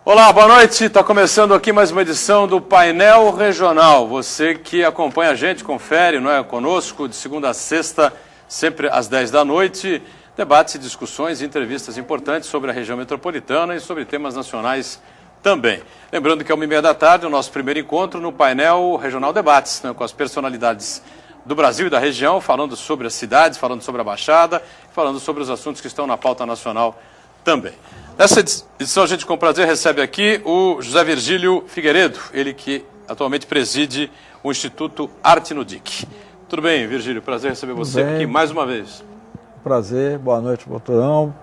Olá, boa noite. Está começando aqui mais uma edição do Painel Regional. Você que acompanha a gente, confere, não é, conosco, de segunda a sexta, sempre às 10 da noite. Debates, discussões e entrevistas importantes sobre a região metropolitana e sobre temas nacionais também. Lembrando que é 1h30 da tarde, o nosso primeiro encontro no Painel Regional Debates, né, com as personalidades do Brasil e da região, falando sobre as cidades, falando sobre a Baixada, falando sobre os assuntos que estão na pauta nacional também. Nessa edição a gente com prazer recebe aqui o José Virgílio Figueiredo, ele que atualmente preside o Instituto Arte no DIC. Tudo bem, Virgílio? Prazer receber você aqui mais uma vez. Prazer, boa noite, Boturão.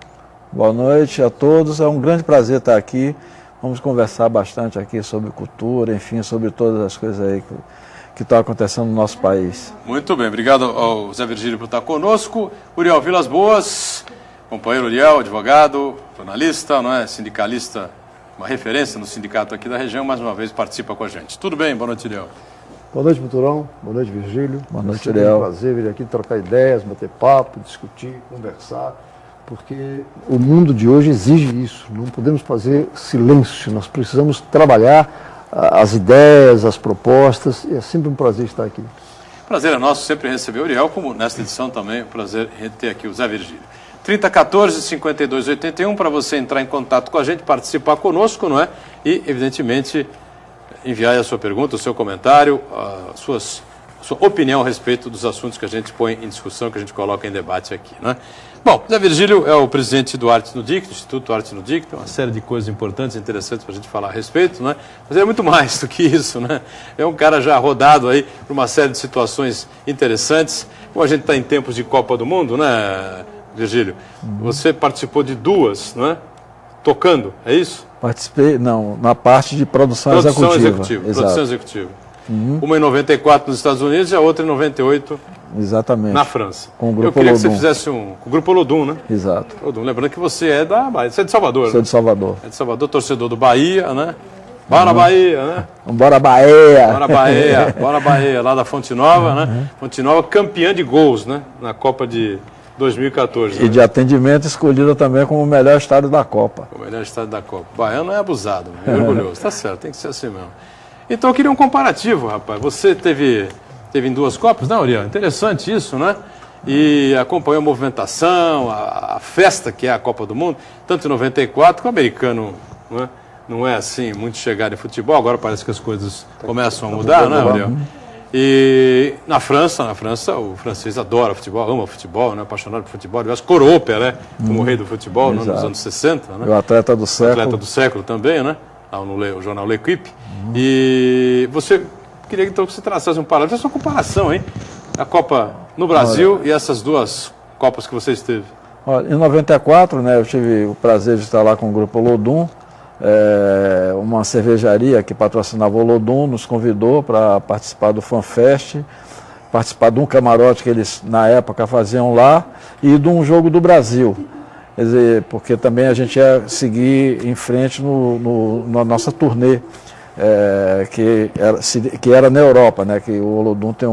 Boa noite a todos. É um grande prazer estar aqui. Vamos conversar bastante aqui sobre cultura, enfim, sobre todas as coisas aí que estão acontecendo no nosso país. Muito bem, obrigado ao José Virgílio por estar conosco. Uriel Vilas Boas, companheiro Uriel, advogado, jornalista, não é? Sindicalista, uma referência no sindicato aqui da região, mais uma vez participa com a gente. Tudo bem? Boa noite, Uriel. Boa noite, Boturão. Boa noite, Virgílio. Boa noite, Uriel. É um prazer vir aqui trocar ideias, bater papo, discutir, conversar, porque o mundo de hoje exige isso. Não podemos fazer silêncio, nós precisamos trabalhar as ideias, as propostas, e é sempre um prazer estar aqui. Prazer é nosso sempre receber o Uriel, como nesta edição também é um prazer ter aqui o Zé Virgílio. 3014-5281 para você entrar em contato com a gente, participar conosco, não é? E, evidentemente, enviar a sua pergunta, o seu comentário, a sua opinião a respeito dos assuntos que a gente põe em discussão, que a gente coloca em debate aqui, não é? Bom, Zé Virgílio é o presidente do Arte no DIC, do Instituto Arte no DIC, tem uma série de coisas importantes e interessantes para a gente falar a respeito, né? Mas é muito mais do que isso, né? É um cara já rodado aí por uma série de situações interessantes. Como a gente está em tempos de Copa do Mundo, né, Virgílio? Você participou de duas, não é? Tocando, é isso? Participei, não, na parte de produção executiva. Produção executiva. Uma em 94 nos Estados Unidos e a outra em 98 exatamente. Na França. Com o Grupo Eu queria Olodum. que você fizesse com o Grupo Olodum, né? Exato. Olodum. Lembrando que você é da Bahia, você é de Salvador, Sou de Salvador. É de Salvador, torcedor do Bahia, né? Bora Bahia, né? Bora Bahia! Bora Bahia, bora Bahia, lá da Fonte Nova, né? Fonte Nova campeã de gols, né? Na Copa de 2014. E de atendimento escolhida também como o melhor estádio da Copa. O melhor estádio da Copa. O baiano é abusado, é orgulhoso. Tá certo, tem que ser assim mesmo. Então eu queria um comparativo, rapaz. Você teve em duas Copas, não, Uriel? Interessante isso, né? E acompanhou a movimentação, a festa que é a Copa do Mundo, tanto em 94, que o americano não é assim muito chegado em futebol, agora parece que as coisas começam a mudar, né, Uriel? E na França, o francês adora futebol, ama futebol, né? Apaixonado por futebol, aliás, coroou Pelé como o rei do futebol nos anos 60. Né? O atleta do século. Atleta do século também, né? Lá no jornal L'Equipe. E você queria então que você traçasse um paralelo, faz uma comparação, hein? A Copa no Brasil e essas duas Copas que você esteve. Olha, em 94, né, eu tive o prazer de estar lá com o Grupo Olodum, uma cervejaria que patrocinava o Olodum, nos convidou para participar do FanFest, participar de um camarote que eles, na época, faziam lá, e de um jogo do Brasil. Quer dizer, porque também a gente ia seguir em frente na nossa turnê, que era na Europa, né? Que o Olodum tem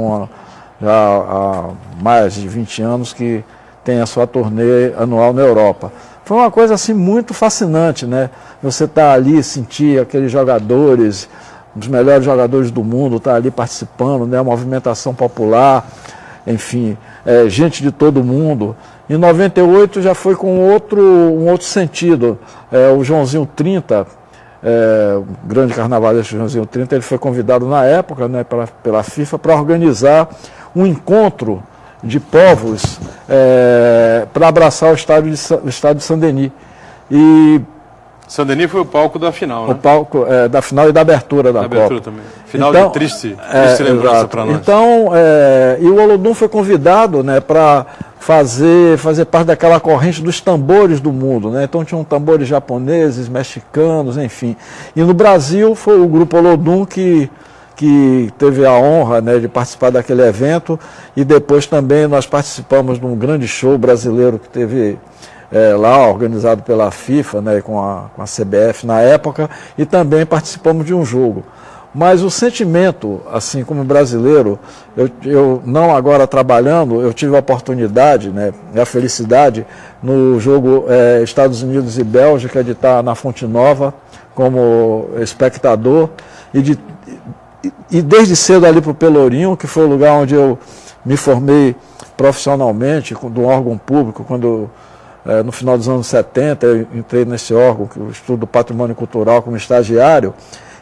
já há mais de 20 anos que tem a sua turnê anual na Europa. Foi uma coisa assim muito fascinante, né? Você tá ali, sentir aqueles jogadores, um dos melhores jogadores do mundo, tá ali participando, né? A movimentação popular, enfim, gente de todo mundo. Em 98 já foi com um outro sentido. O Joãozinho 30, o grande carnavalesco Joãozinho 30, ele foi convidado na época, né, pela FIFA para organizar um encontro de povos para abraçar o estádio de Saint-Denis. E Saint-Denis foi o palco da final, né? O palco da final e da abertura da Copa. Abertura também. Final então, de triste lembrança para nós. Então, e o Olodum foi convidado, né, para fazer parte daquela corrente dos tambores do mundo, né? Então tinham tambores japoneses, mexicanos, enfim. E no Brasil foi o Grupo Olodum que teve a honra, né, de participar daquele evento, e depois também nós participamos de um grande show brasileiro que teve lá, organizado pela FIFA, né, com a CBF na época, e também participamos de um jogo. mas o sentimento, assim como brasileiro, eu não agora trabalhando, eu tive a oportunidade, né, a felicidade no jogo Estados Unidos e Bélgica de estar na Fonte Nova como espectador e desde cedo ali para o Pelourinho, que foi o lugar onde eu me formei profissionalmente do órgão público, quando no final dos anos 70 eu entrei nesse órgão, que eu estudo patrimônio cultural como estagiário.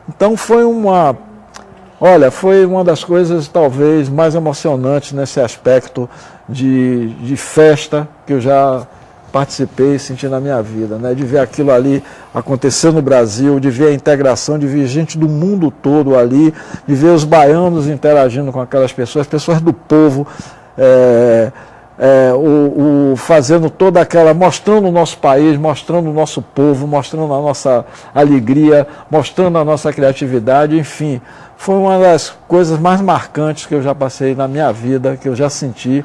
Então foi uma das coisas talvez mais emocionantes nesse aspecto de festa que eu já participei e senti na minha vida, né? De ver aquilo ali acontecer no Brasil, de ver a integração, de ver gente do mundo todo ali, de ver os baianos interagindo com aquelas pessoas do povo, fazendo toda aquela, mostrando o nosso país, mostrando o nosso povo, mostrando a nossa alegria, mostrando a nossa criatividade, enfim, foi uma das coisas mais marcantes que eu já passei na minha vida, que eu já senti,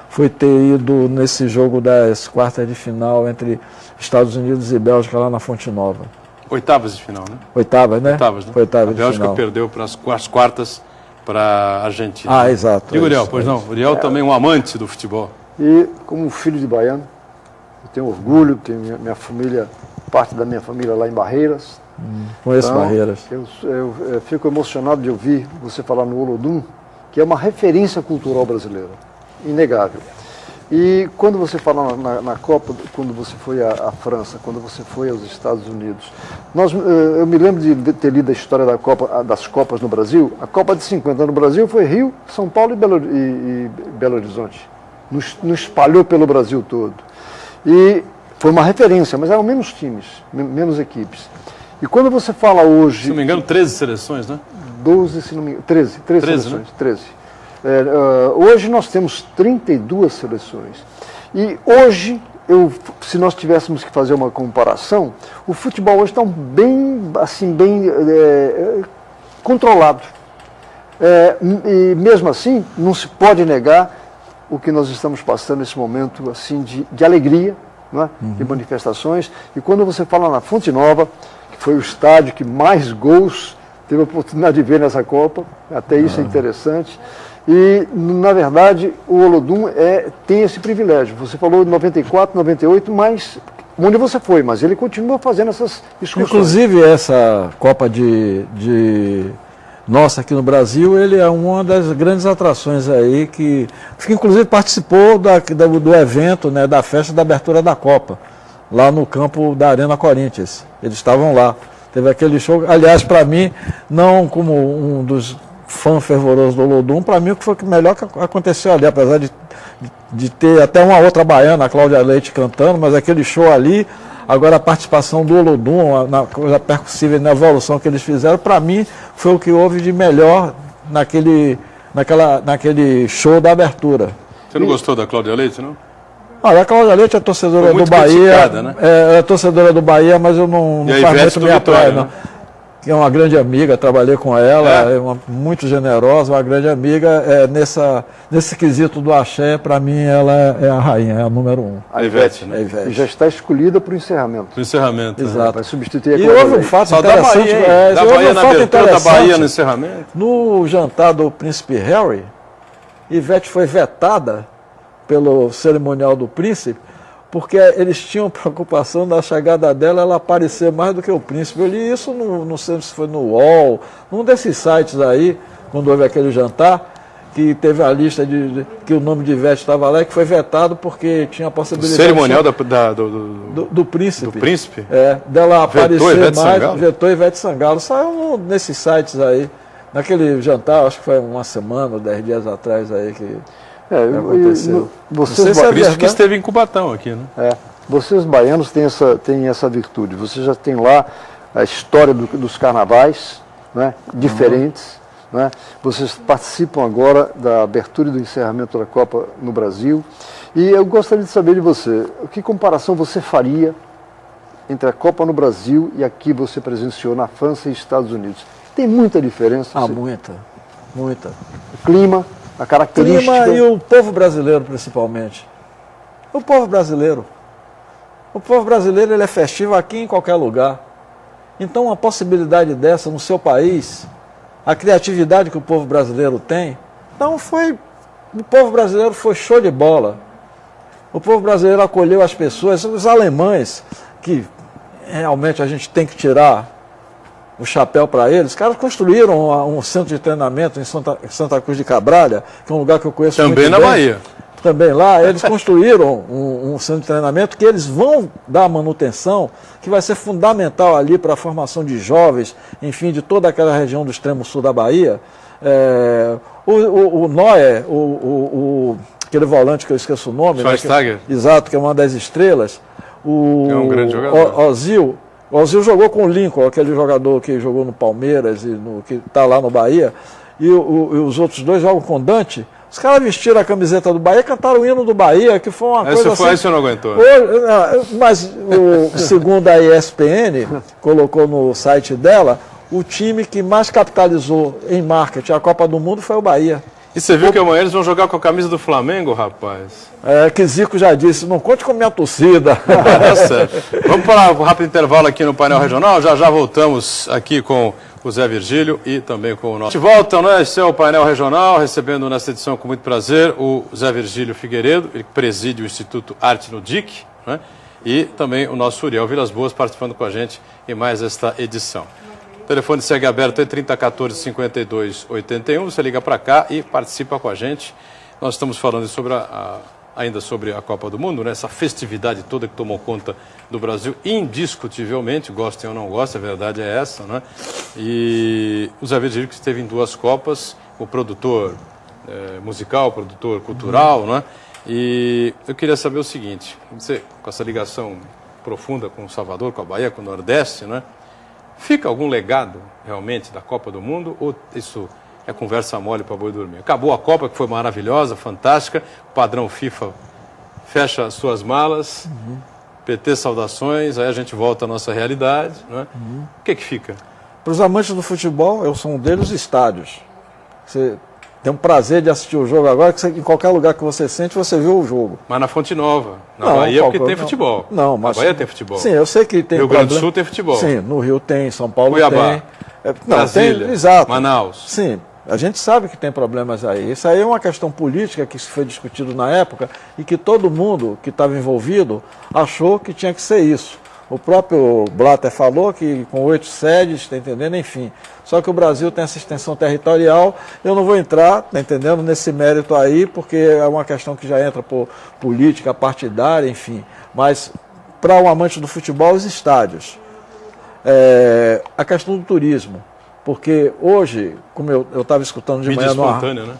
foi ter ido nesse jogo das quartas de final entre Estados Unidos e Bélgica lá na Fonte Nova. Oitavas de final, né? Oitavas, né? Oitavas, né? Foi oitavas de final. A Bélgica perdeu para as quartas para a Argentina. Ah, exato. E o Uriel, pois não? O Uriel também um amante do futebol. E como filho de baiano, eu tenho orgulho, tenho minha família, parte da minha família lá em Barreiras. Conheço Barreiras. Eu fico emocionado de ouvir você falar no Olodum, que é uma referência cultural brasileira, inegável. E quando você fala na Copa, quando você foi à França, quando você foi aos Estados Unidos, eu me lembro de ter lido a história das Copas no Brasil. A Copa de 50 no Brasil foi Rio, São Paulo e Belo Horizonte. Nos espalhou pelo Brasil todo. E foi uma referência, mas eram menos times, menos equipes. E quando você fala hoje... Se não me engano, 13 seleções, né? 12, se não me engano, 13 seleções, né? 13. Hoje nós temos 32 seleções. E hoje, se nós tivéssemos que fazer uma comparação, o futebol hoje está bem controlado. E mesmo assim, não se pode negar o que nós estamos passando nesse momento assim, de alegria, não é? De manifestações. E quando você fala na Fonte Nova, que foi o estádio que mais gols teve a oportunidade de ver nessa Copa, até isso é interessante. E, na verdade, o Olodum tem esse privilégio. Você falou de 94, 98, mas onde você foi, mas ele continua fazendo essas excursões. Inclusive, essa Copa nossa aqui no Brasil, ele é uma das grandes atrações aí, que inclusive participou do evento, né, da festa da abertura da Copa, lá no campo da Arena Corinthians. Eles estavam lá. Teve aquele show, aliás, para mim, não como um dos fãs fervorosos do Olodum, para mim o que foi o melhor que aconteceu ali, apesar de ter até uma outra baiana, a Cláudia Leite, cantando, mas aquele show ali, agora a participação do Olodum, na coisa percussiva e na evolução que eles fizeram, para mim foi o que houve de melhor naquele show da abertura. Você não gostou da Cláudia Leite, não? Olha, a Cláudia Leite é torcedora do Bahia, né? É torcedora do Bahia, mas eu não faço muito minha praia, não. Que é uma grande amiga, trabalhei com ela, muito generosa, uma grande amiga. Nesse quesito do axé, para mim, ela é a rainha, é a número 1. A Ivete, né? E já está escolhida para o encerramento. Para o encerramento. Exato. Vai substituir a E houve um fato interessante. Da Bahia na abertura, da Bahia no encerramento. No jantar do príncipe Harry, Ivete foi vetada pelo cerimonial do príncipe, porque eles tinham preocupação da chegada dela, ela aparecer mais do que o príncipe. Eu li isso, não sei se foi no UOL, num desses sites aí, quando houve aquele jantar, que teve a lista que o nome de Ivete estava lá, e que foi vetado porque tinha a possibilidade... O cerimonial do príncipe. Do príncipe? Dela aparecer mais, vetou Ivete Sangalo. Saiu nesses sites aí, naquele jantar, acho que foi uma semana ou 10 dias atrás aí que... aconteceu. Vocês por isso que esteve em Cubatão aqui, né? Vocês baianos têm essa virtude. Você já tem lá a história dos carnavais, né, diferentes. Né? Vocês participam agora da abertura e do encerramento da Copa no Brasil. E eu gostaria de saber de você, que comparação você faria entre a Copa no Brasil e aqui você presenciou na França e Estados Unidos? Tem muita diferença? Muita. O clima, a característica... O clima e o povo brasileiro, principalmente. O povo brasileiro. O povo brasileiro, ele é festivo aqui em qualquer lugar. Então, uma possibilidade dessa no seu país, a criatividade que o povo brasileiro tem. Então o povo brasileiro foi show de bola. O povo brasileiro acolheu as pessoas, os alemães, que realmente a gente tem que tirar o chapéu para eles. Os caras construíram um centro de treinamento em Santa Cruz de Cabralha, que é um lugar que eu conheço muito bem. Também na Bahia. Também lá, eles construíram um centro de treinamento que eles vão dar manutenção, que vai ser fundamental ali para a formação de jovens, enfim, de toda aquela região do extremo sul da Bahia. O Neuer, aquele volante que eu esqueço o nome, Schweinsteiger. Exato, que é uma das estrelas. É um grande jogador. O Ozil jogou com o Lincoln, aquele jogador que jogou no Palmeiras e que está lá no Bahia. E os outros dois jogam com o Dante. Os caras vestiram a camiseta do Bahia e cantaram o hino do Bahia, que foi uma coisa assim... Esse você não aguentou. Mas, segundo a ESPN, colocou no site dela, o time que mais capitalizou em marketing a Copa do Mundo foi o Bahia. E você viu que amanhã eles vão jogar com a camisa do Flamengo, rapaz? Que Zico já disse, não conte com a minha torcida. Tá certo. Vamos para um rápido intervalo aqui no painel regional, já voltamos aqui com o Zé Virgílio e também com o nosso... De volta, né? Esse é o painel regional, recebendo nessa edição com muito prazer o Zé Virgílio Figueiredo, ele preside o Instituto Arte no DIC, né? E também o nosso Uriel Vilas Boas participando com a gente em mais esta edição. O telefone segue aberto em 3014-5281. Você liga para cá e participa com a gente. Nós estamos falando sobre ainda sobre a Copa do Mundo, né? Essa festividade toda que tomou conta do Brasil, indiscutivelmente, gostem ou não gostem, a verdade é essa, né? E o Zé Virgílio, que esteve em 2 Copas, o produtor musical, produtor cultural, né? E eu queria saber o seguinte, você, com essa ligação profunda com o Salvador, com a Bahia, com o Nordeste, né? Fica algum legado, realmente, da Copa do Mundo, ou isso é conversa mole para boi dormir? Acabou a Copa, que foi maravilhosa, fantástica, o padrão FIFA fecha as suas malas, PT saudações, aí a gente volta à nossa realidade, não é? O que fica? Para os amantes do futebol, eu sou um deles, estádios. Você tem um prazer de assistir o jogo agora, que você, em qualquer lugar que você sente, você viu o jogo. Mas na Fonte Nova, na Bahia, porque tem futebol. Não, mas... Na Bahia tem futebol. Sim, eu sei que tem... Rio Grande do Sul tem futebol. Sim, no Rio tem, São Paulo Cuiabá, tem. Brasília, exato. Manaus. Sim, a gente sabe que tem problemas aí. Isso aí é uma questão política que foi discutido na época e que todo mundo que estava envolvido achou que tinha que ser isso. O próprio Blatter falou que com 8 sedes, está entendendo? Enfim. Só que o Brasil tem essa extensão territorial. Eu não vou entrar, está entendendo, nesse mérito aí, porque é uma questão que já entra por política partidária, enfim. Mas, para o amante do futebol, os estádios. A questão do turismo. Porque hoje, como eu estava escutando de mídia manhã... espontânea, né?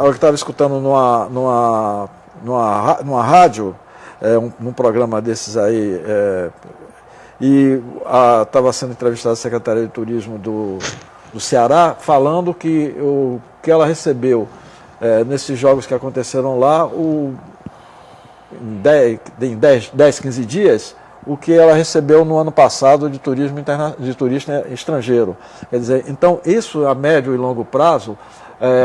Eu estava escutando numa rádio, num programa desses aí, e estava sendo entrevistada a secretária de Turismo do Ceará, falando que o que ela recebeu nesses jogos que aconteceram lá, em 10, 15 dias, o que ela recebeu no ano passado de turista estrangeiro. Quer dizer, então isso a médio e longo prazo,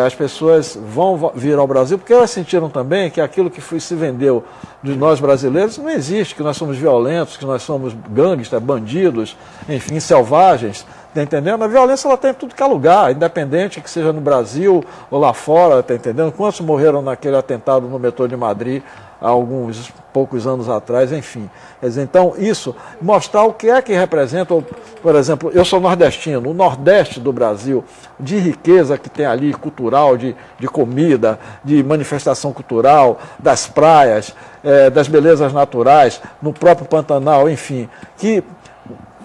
as pessoas vão vir ao Brasil, porque elas sentiram também que aquilo que se vendeu de nós brasileiros não existe, que nós somos violentos, que nós somos gangsters, bandidos, enfim, selvagens. Está entendendo? A violência ela tem em tudo que é lugar, independente que seja no Brasil ou lá fora, está entendendo? Quantos morreram naquele atentado no metrô de Madrid há alguns poucos anos atrás, enfim. Quer dizer, então, isso, mostrar o que é que representa, por exemplo, eu sou nordestino, o Nordeste do Brasil, de riqueza que tem ali, cultural, de comida, de manifestação cultural, das praias, das belezas naturais, no próprio Pantanal, enfim, que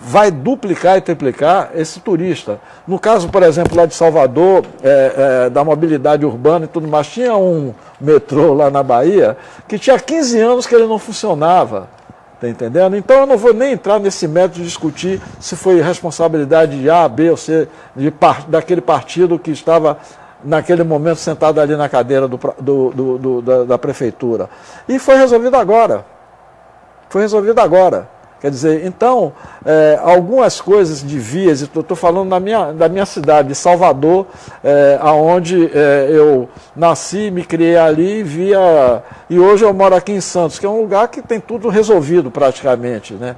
vai duplicar e triplicar esse turista. No caso, por exemplo, lá de Salvador, da mobilidade urbana e tudo mais, tinha um metrô lá na Bahia que tinha 15 anos que ele não funcionava. Está entendendo? Então eu não vou nem entrar nesse método de discutir se foi responsabilidade de A, B ou C, daquele partido que estava naquele momento sentado ali na cadeira da prefeitura. E foi resolvido agora. Foi resolvido agora. Quer dizer, então, algumas coisas de vias, estou falando da minha cidade, de Salvador, onde eu nasci, me criei ali, e hoje eu moro aqui em Santos, que é um lugar que tem tudo resolvido praticamente, né?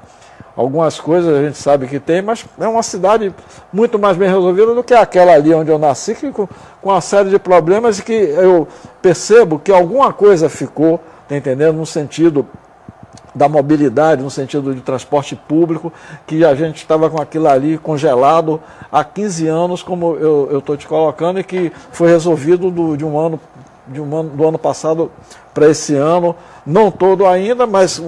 algumas coisas a gente sabe que tem, mas é uma cidade muito mais bem resolvida do que aquela ali onde eu nasci, que com uma série de problemas, e que eu percebo que alguma coisa ficou, tá entendendo, no sentido da mobilidade, no sentido de transporte público, que a gente estava com aquilo ali congelado há 15 anos, como eu estou te colocando, e que foi resolvido do ano passado para esse ano, não todo ainda, mas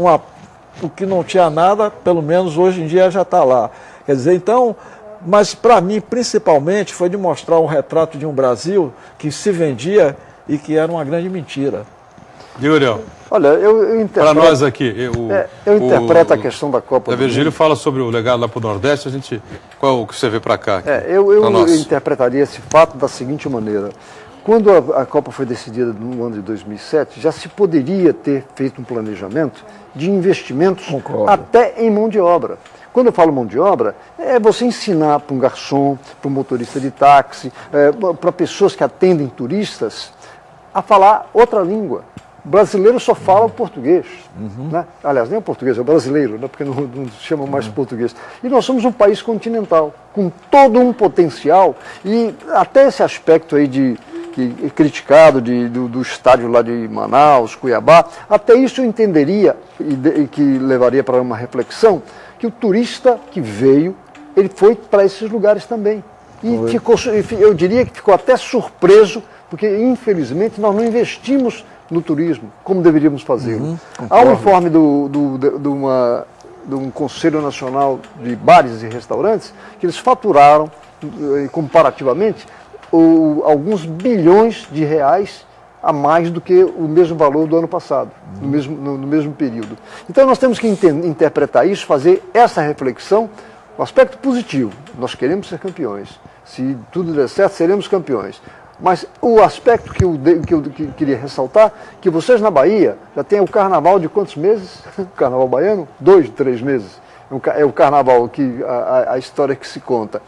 o que não tinha nada, pelo menos hoje em dia já está lá. Quer dizer, então, mas para mim, principalmente, foi de mostrar um retrato de um Brasil que se vendia e que era uma grande mentira. Uriel. Olha, eu interpreto... Para nós aqui... eu interpreto a questão da Copa do Mundo. Virgílio fala sobre o legado lá para o Nordeste, qual o que você vê para cá? Eu interpretaria esse fato da seguinte maneira. Quando a Copa foi decidida no ano de 2007, já se poderia ter feito um planejamento de investimentos até em mão de obra. Quando eu falo mão de obra, é você ensinar para um garçom, para um motorista de táxi, para pessoas que atendem turistas, a falar outra língua. O brasileiro só fala o português. Né? Aliás, nem o português, é o brasileiro, né? Porque não chamam mais português. E nós somos um país continental, com todo um potencial, e até esse aspecto aí criticado do estádio lá de Manaus, Cuiabá, até isso eu entenderia e que levaria para uma reflexão, que o turista que veio, ele foi para esses lugares também. E eu diria que ficou até surpreso, porque infelizmente nós não investimos no turismo como deveríamos fazer. Há um informe de um Conselho Nacional de Bares e Restaurantes que eles faturaram, comparativamente, alguns bilhões de reais a mais do que o mesmo valor do ano passado, no mesmo período. Então nós temos que interpretar isso, fazer essa reflexão, o aspecto positivo. Nós queremos ser campeões. Se tudo der certo, seremos campeões. Mas o aspecto que eu queria ressaltar, que vocês na Bahia já têm o carnaval de quantos meses? O carnaval baiano? 2, 3 meses. É o carnaval, a história que se conta.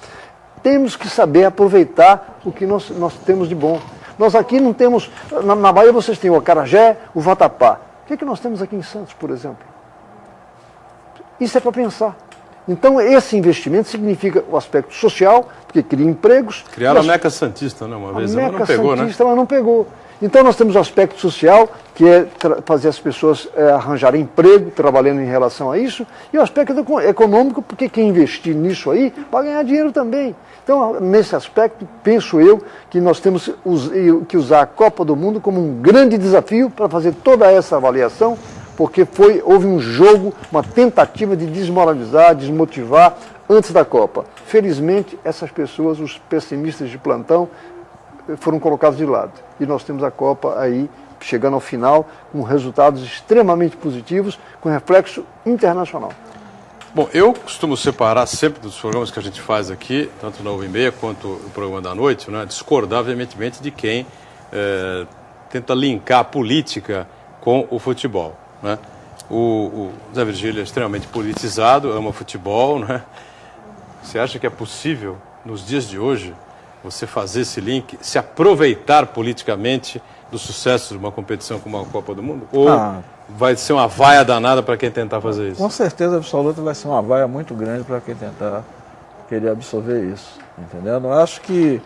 Temos que saber aproveitar o que nós temos de bom. Nós aqui não temos... Na Bahia vocês têm o acarajé, o vatapá. O que nós temos aqui em Santos, por exemplo? Isso é para pensar. Então, esse investimento significa o aspecto social, porque cria empregos. Criaram a Meca Santista, né, uma vez, mas não pegou, né? Mas não pegou. Então, nós temos o aspecto social, que é fazer as pessoas arranjarem emprego, trabalhando em relação a isso, e o aspecto econômico, porque quem investir nisso aí vai ganhar dinheiro também. Então, nesse aspecto, penso eu que nós temos que usar a Copa do Mundo como um grande desafio para fazer toda essa avaliação, porque houve um jogo, uma tentativa de desmoralizar, desmotivar antes da Copa. Felizmente, essas pessoas, os pessimistas de plantão, foram colocados de lado. E nós temos a Copa aí, chegando ao final, com resultados extremamente positivos, com reflexo internacional. Bom, eu costumo separar sempre dos programas que a gente faz aqui, tanto na 1h30 quanto no programa da noite, né, discordar veementemente de quem tenta linkar a política com o futebol. Né? O Zé Virgílio é extremamente politizado, ama futebol. Né? Você acha que é possível, nos dias de hoje, você fazer esse link, se aproveitar politicamente do sucesso de uma competição como a Copa do Mundo? Ou vai ser uma vaia danada para quem tentar fazer isso? Com certeza absoluta vai ser uma vaia muito grande para quem tentar querer absorver isso. Entendendo? Eu acho que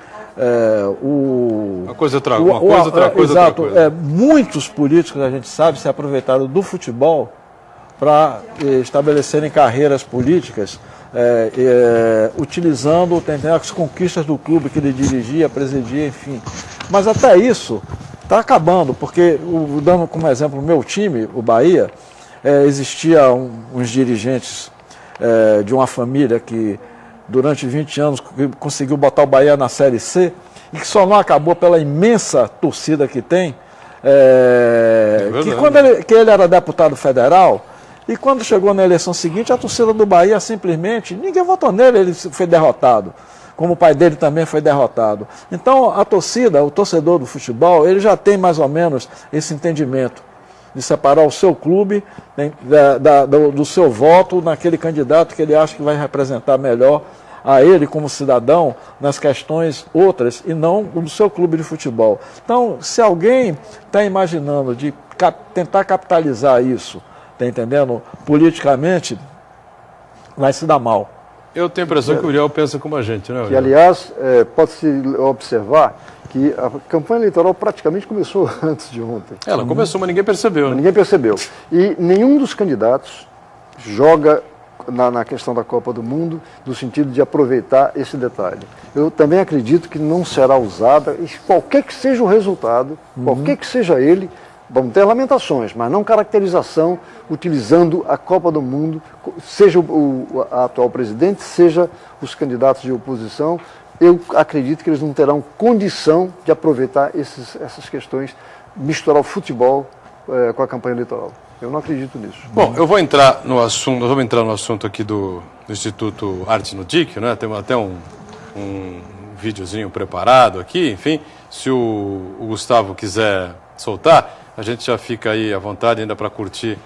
uma coisa, outra coisa. Muitos políticos, a gente sabe, se aproveitaram do futebol para estabelecerem carreiras políticas, utilizando as conquistas do clube que ele dirigia, presidia, enfim. Mas até isso está acabando, porque, dando como exemplo o meu time, o Bahia, existia uns dirigentes de uma família que durante 20 anos conseguiu botar o Bahia na Série C, e que só não acabou pela imensa torcida que tem, que quando ele era deputado federal, e quando chegou na eleição seguinte, a torcida do Bahia simplesmente, ninguém votou nele, ele foi derrotado, como o pai dele também foi derrotado. Então a torcida, o torcedor do futebol, ele já tem mais ou menos esse entendimento de separar o seu clube do seu voto naquele candidato que ele acha que vai representar melhor a ele como cidadão nas questões outras e não do seu clube de futebol. Então, se alguém está imaginando de tentar capitalizar isso, está entendendo, politicamente, vai se dar mal. Eu tenho a impressão que o Uriel pensa como a gente, né, Uriel? Que, aliás, pode-se observar que a campanha eleitoral praticamente começou antes de ontem. Ela começou, mas ninguém percebeu. Né? Ninguém percebeu. E nenhum dos candidatos joga na questão da Copa do Mundo no sentido de aproveitar esse detalhe. Eu também acredito que não será usada, e qualquer que seja o resultado, qualquer que seja ele, vão ter lamentações, mas não caracterização utilizando a Copa do Mundo, seja a atual presidente, seja os candidatos de oposição. Eu acredito que eles não terão condição de aproveitar essas questões, misturar o futebol com a campanha eleitoral. Eu não acredito nisso. Bom, eu vou entrar no assunto, nós vamos entrar no assunto aqui do Instituto Arte no DIC, né? Temos até um videozinho preparado aqui, enfim, se o Gustavo quiser soltar, a gente já fica aí à vontade ainda para curtir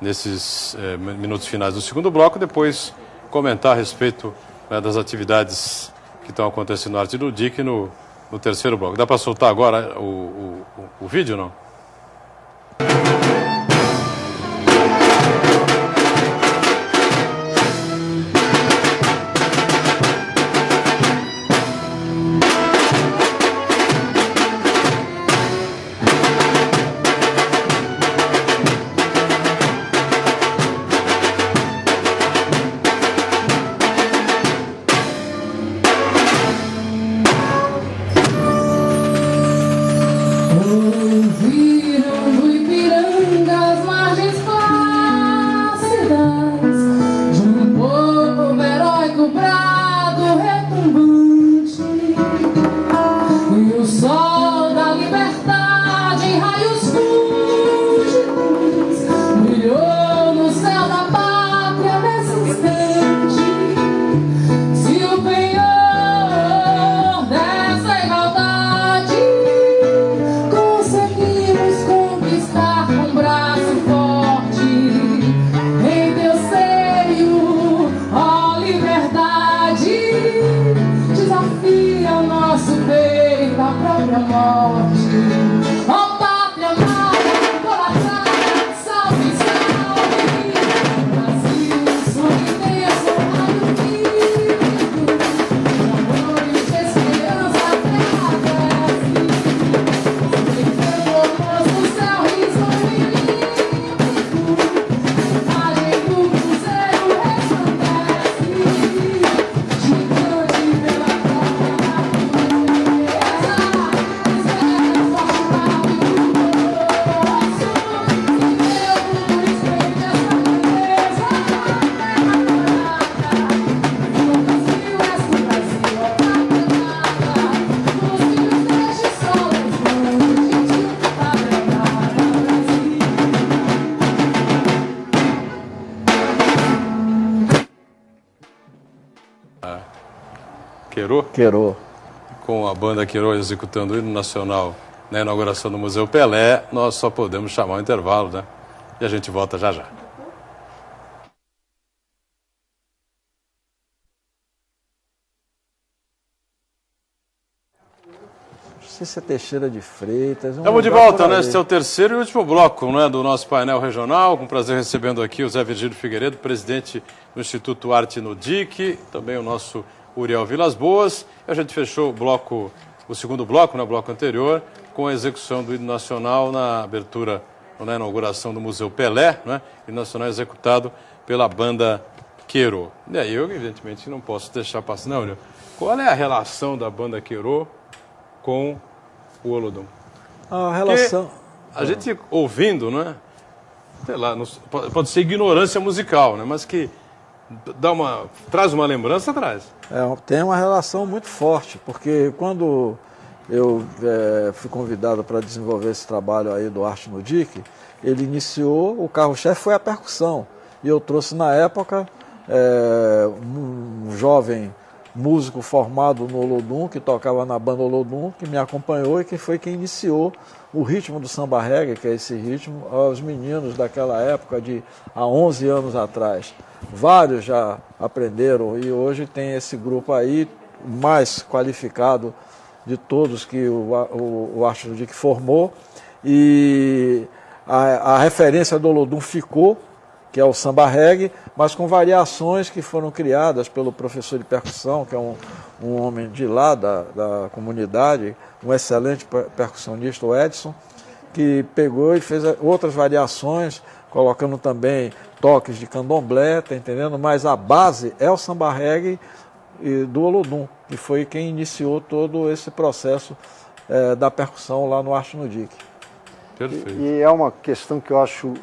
nesses minutos finais do segundo bloco, depois comentar a respeito, né, das atividades que estão acontecendo no Arte no DIC no terceiro bloco. Dá para soltar agora o vídeo, não? Queirô. Com a banda Queirô executando o hino nacional na inauguração do Museu Pelé, nós só podemos chamar o intervalo, né? E a gente volta já já. Cícia Teixeira de Freitas. Estamos de volta, né? Este é o terceiro e último bloco, né, do nosso painel regional. Com prazer recebendo aqui o Zé Virgílio Figueiredo, presidente do Instituto Arte no DIC, também o nosso Uriel Vilas Boas. A gente fechou o segundo bloco, né, o bloco anterior, com a execução do hino nacional na abertura, na inauguração do Museu Pelé, né, hino nacional executado pela banda Queirô. E aí eu, evidentemente, não posso deixar passar. Não, Uriel, qual é a relação da banda Queirô com o Olodum? A relação... Porque a gente ouvindo, né, sei lá, pode ser ignorância musical, né, mas que traz uma lembrança, traz. Tem uma relação muito forte, porque quando eu fui convidado para desenvolver esse trabalho aí do Arte no DIC, ele iniciou, o carro-chefe foi a percussão, e eu trouxe na época um jovem músico formado no Olodum, que tocava na banda Olodum, que me acompanhou e que foi quem iniciou o ritmo do samba reggae, que é esse ritmo, aos meninos daquela época, há 11 anos atrás. Vários já aprenderam e hoje tem esse grupo aí, mais qualificado de todos que o Arte no DIC formou. E a referência do Olodum ficou, que é o samba reggae, mas com variações que foram criadas pelo professor de percussão, que é um homem de lá, da comunidade, um excelente percussionista, o Edson, que pegou e fez outras variações, colocando também toques de candomblé, tá entendendo? Mas a base é o samba reggae do Olodum, que foi quem iniciou todo esse processo da percussão lá no Arte no Dique. Perfeito. E é uma questão que eu acho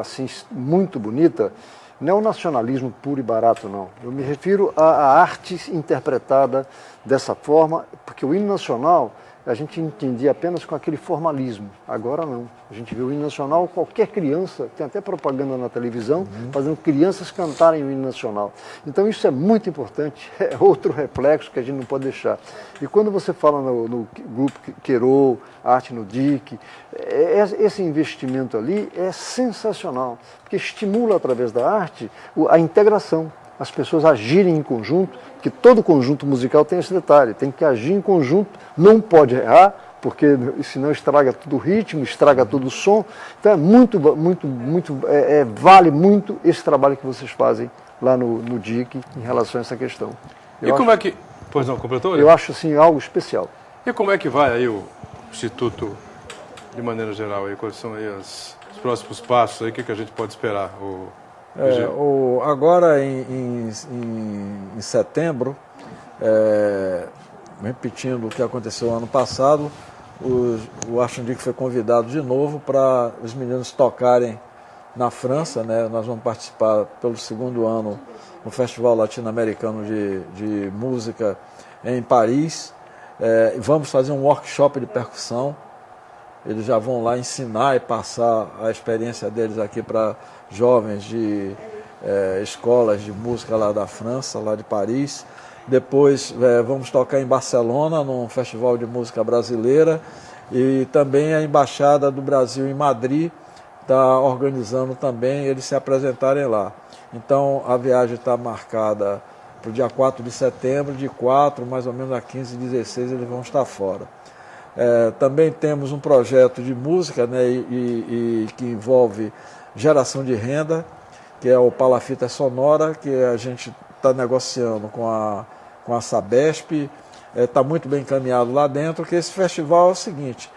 assim, muito bonita, não é o nacionalismo puro e barato, não. Eu me refiro à arte interpretada dessa forma, porque o hino nacional a gente entendia apenas com aquele formalismo. Agora não. A gente vê o hino nacional, qualquer criança, tem até propaganda na televisão, fazendo crianças cantarem o hino nacional. Então isso é muito importante, é outro reflexo que a gente não pode deixar. E quando você fala no grupo Queirou, Arte no Dique, esse investimento ali é sensacional, porque estimula através da arte a integração, as pessoas agirem em conjunto, que todo conjunto musical tem esse detalhe, tem que agir em conjunto, não pode errar, porque senão estraga todo o ritmo, estraga todo o som. Então vale muito esse trabalho que vocês fazem lá no DIC em relação a essa questão. Pois não, completou? Eu acho assim algo especial. E como é que vai aí o Instituto, de maneira geral? Aí, quais são aí os próximos passos? Aí, o que a gente pode esperar? Agora em setembro, repetindo o que aconteceu ano passado, o Arte no Dique foi convidado de novo para os meninos tocarem na França, né? Nós vamos participar pelo segundo ano no Festival Latino-Americano de Música em Paris. Vamos fazer um workshop de percussão. Eles já vão lá ensinar e passar a experiência deles aqui para jovens de escolas de música lá da França, lá de Paris. Depois vamos tocar em Barcelona, num festival de música brasileira. E também a Embaixada do Brasil em Madrid está organizando também eles se apresentarem lá. Então a viagem está marcada para o dia 4 de setembro, de 4 mais ou menos a 15, 16 eles vão estar fora. Também temos um projeto de música, né, que envolve geração de renda, que é o Palafita Sonora, que a gente está negociando com a Sabesp, está muito bem encaminhado lá dentro, que esse festival é o seguinte,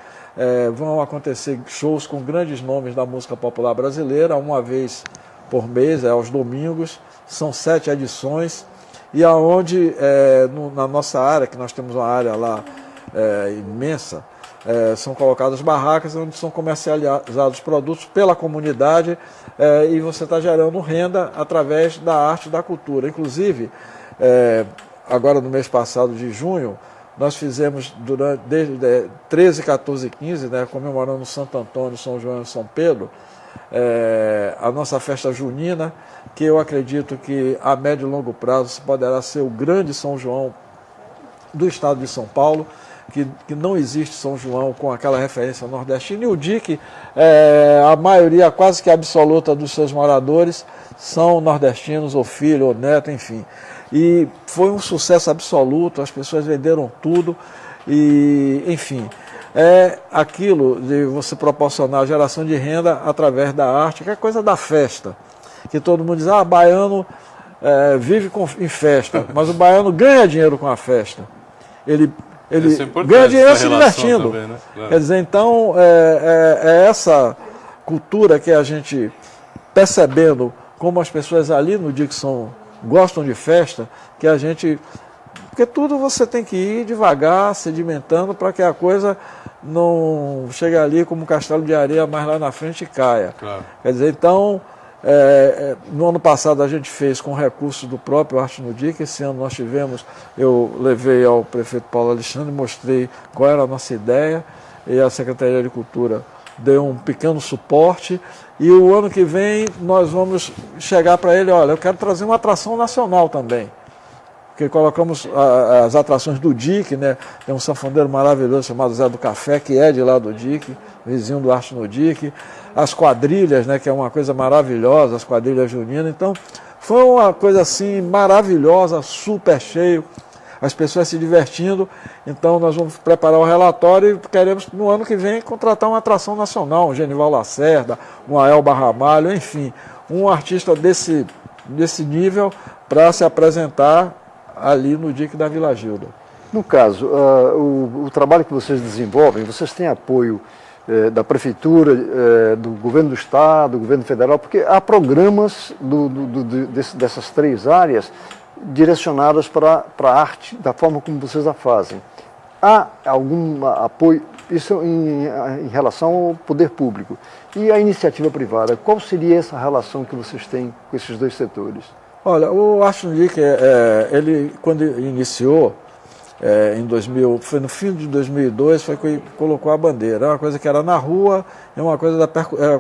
vão acontecer shows com grandes nomes da música popular brasileira, uma vez por mês, aos domingos, são 7 edições, e aonde, na nossa área, que nós temos uma área lá imensa, são colocadas barracas onde são comercializados produtos pela comunidade e você está gerando renda através da arte e da cultura. Inclusive, agora no mês passado de junho, nós fizemos desde 13, 14 e 15, né, comemorando Santo Antônio, São João e São Pedro, a nossa festa junina, que eu acredito que a médio e longo prazo poderá ser o grande São João do estado de São Paulo, que não existe São João com aquela referência nordestina. E o DIC, a maioria quase que absoluta dos seus moradores são nordestinos, ou filho, ou neto, enfim. E foi um sucesso absoluto, as pessoas venderam tudo, e enfim, é aquilo de você proporcionar a geração de renda através da arte, que é coisa da festa, que todo mundo diz, baiano vive em festa, mas o baiano ganha dinheiro com a festa. Ele ganha dinheiro se divertindo. Também, né? Claro. Quer dizer, então, essa cultura que a gente, percebendo como as pessoas ali no DIC gostam de festa, que a gente... Porque tudo você tem que ir devagar, sedimentando, para que a coisa não chegue ali como um castelo de areia, mas lá na frente caia. Claro. Quer dizer, então... no ano passado a gente fez com recursos do próprio Arte no Dique. Esse ano nós tivemos, eu levei ao prefeito Paulo Alexandre, mostrei qual era a nossa ideia, e a Secretaria de Cultura deu um pequeno suporte, e o ano que vem nós vamos chegar para ele, olha, eu quero trazer uma atração nacional também, porque colocamos as atrações do DIC, né? Tem um sanfoneiro maravilhoso chamado Zé do Café, que é de lá do DIC, vizinho do Arte no Dique, as quadrilhas, né, que é uma coisa maravilhosa, as quadrilhas juninas. Então, foi uma coisa assim maravilhosa, super cheio, as pessoas se divertindo. Então, nós vamos preparar o relatório e queremos, no ano que vem, contratar uma atração nacional, um Genival Lacerda, um Aelba Ramalho, enfim, um artista desse nível para se apresentar ali no DIC da Vila Gilda. No caso, o trabalho que vocês desenvolvem, vocês têm apoio da Prefeitura, do Governo do Estado, do Governo Federal, porque há programas dessas três áreas direcionadas para a arte, da forma como vocês a fazem. Há algum apoio, isso em relação ao poder público. E a iniciativa privada, qual seria essa relação que vocês têm com esses dois setores? Olha, o Arte no DIC, ele quando iniciou, em 2000, foi no fim de 2002, foi que colocou a bandeira. É uma coisa que era na rua, é uma coisa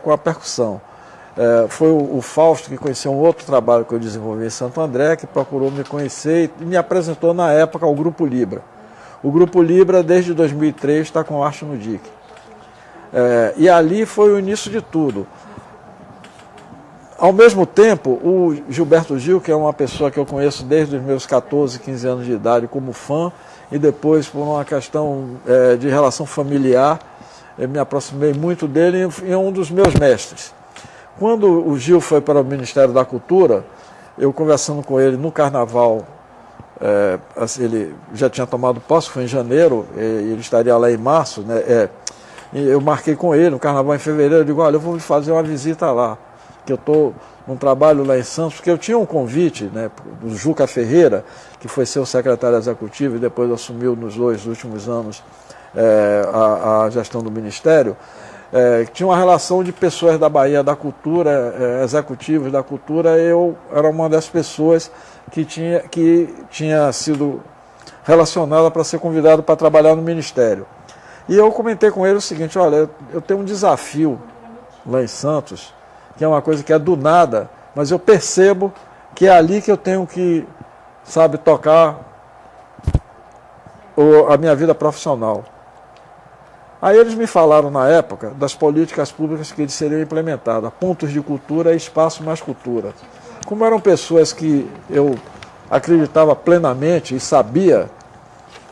com a percussão. Foi o Fausto que conheceu um outro trabalho que eu desenvolvi em Santo André, que procurou me conhecer e me apresentou na época ao Grupo Libra. O Grupo Libra, desde 2003, está com Arte no DIC. E ali foi o início de tudo. Ao mesmo tempo, o Gilberto Gil, que é uma pessoa que eu conheço desde os meus 14, 15 anos de idade como fã, e depois por uma questão de relação familiar, eu me aproximei muito dele e é um dos meus mestres. Quando o Gil foi para o Ministério da Cultura, eu conversando com ele no Carnaval, ele já tinha tomado posse, foi em janeiro, ele estaria lá em março, né? Eu marquei com ele no Carnaval em fevereiro, eu digo, olha, eu vou fazer uma visita lá, que eu estou num trabalho lá em Santos, porque eu tinha um convite, né, do Juca Ferreira, que foi seu secretário executivo e depois assumiu nos 2 últimos anos a gestão do Ministério, tinha uma relação de pessoas da Bahia da cultura, executivos da cultura, eu era uma das pessoas que tinha sido relacionada para ser convidado para trabalhar no Ministério. E eu comentei com ele o seguinte, olha, eu tenho um desafio lá em Santos, que é uma coisa que é do nada, mas eu percebo que é ali que eu tenho que, sabe, tocar a minha vida profissional. Aí eles me falaram na época das políticas públicas que seriam implementadas, pontos de cultura e espaço mais cultura. Como eram pessoas que eu acreditava plenamente e sabia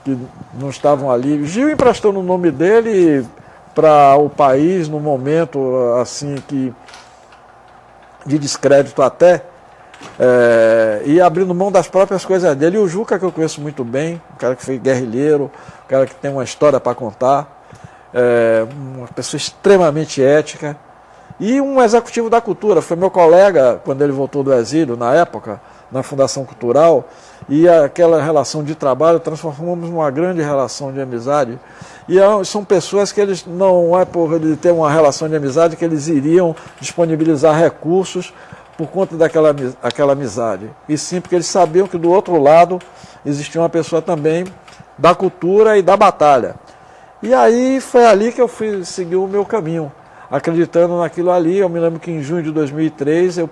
que não estavam ali, Gil emprestou no nome dele para o país no momento assim de descrédito até, e abrindo mão das próprias coisas dele. E o Juca, que eu conheço muito bem, um cara que foi guerrilheiro, um cara que tem uma história para contar, uma pessoa extremamente ética, e um executivo da cultura, foi meu colega quando ele voltou do exílio, na época, na Fundação Cultural, e aquela relação de trabalho transformamos numa grande relação de amizade. E são pessoas que eles, não é por ele ter uma relação de amizade que eles iriam disponibilizar recursos por conta daquela amizade. E sim porque eles sabiam que do outro lado existia uma pessoa também da cultura e da batalha. E aí foi ali que eu fui seguir o meu caminho, acreditando naquilo ali. Eu me lembro que em junho de 2003 eu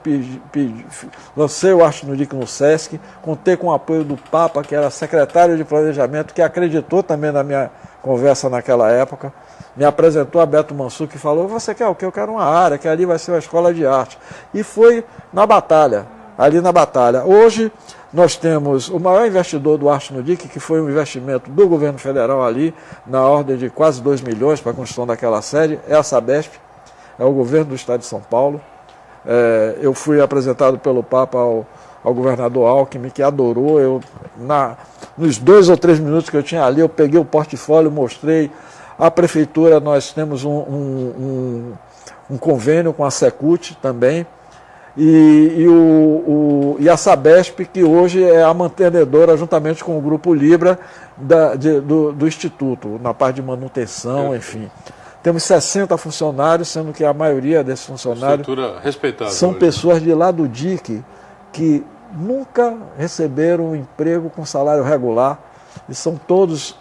lancei o Arte no DIC no Sesc, contei com o apoio do Papa, que era secretário de Planejamento, que acreditou também na minha conversa naquela época, me apresentou a Beto Mansur, que falou, você quer o quê? Eu quero uma área, que ali vai ser uma escola de arte. E foi na batalha, ali na batalha. Hoje nós temos o maior investidor do Arte no DIC, que foi um investimento do governo federal ali, na ordem de quase 2 milhões para a construção daquela sede, é a Sabesp, é o governo do estado de São Paulo. Eu fui apresentado pelo Papa ao governador Alckmin, que adorou. Nos 2 ou 3 minutos que eu tinha ali, eu peguei o portfólio, mostrei. A prefeitura, nós temos um convênio com a Secult também, e a Sabesp, que hoje é a mantenedora, juntamente com o Grupo Libra, do Instituto, na parte de manutenção, enfim. Temos 60 funcionários, sendo que a maioria desses funcionários são pessoas de lá do DIC que nunca receberam um emprego com salário regular, e são todos,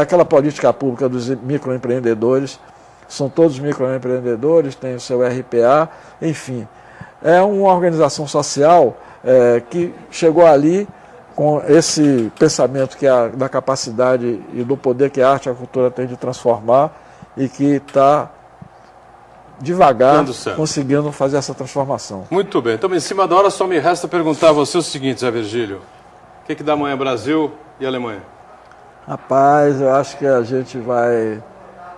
aquela política pública dos microempreendedores, são todos microempreendedores, têm o seu RPA, enfim. É uma organização social que chegou ali com esse pensamento que da capacidade e do poder que a arte e a cultura tem de transformar, e que está devagar conseguindo fazer essa transformação. Muito bem. Então, em cima da hora, só me resta perguntar a você o seguinte, Zé Virgílio. O que dá amanhã Brasil e Alemanha? Rapaz, eu acho que a gente vai,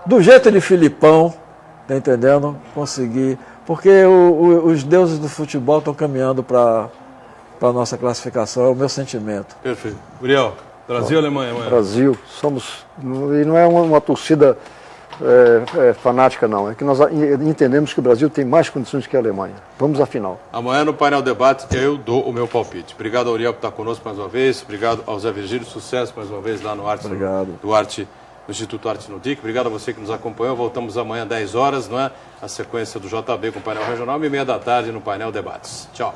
do jeito de Filipão, tá entendendo? Conseguir porque os deuses do futebol estão caminhando para a nossa classificação, é o meu sentimento. Perfeito. Uriel, Brasil ou Alemanha amanhã? Brasil, somos, e não é uma torcida fanática não, é que nós entendemos que o Brasil tem mais condições que a Alemanha. Vamos à final. Amanhã no painel debate eu dou o meu palpite. Obrigado ao Uriel por estar conosco mais uma vez, obrigado ao Zé Virgílio, sucesso mais uma vez lá no Arte, no Instituto Arte no DIC. Obrigado a você que nos acompanhou, voltamos amanhã às 10 horas, não é? A sequência do JB com o painel regional, 1h30 da tarde no painel debates. Tchau.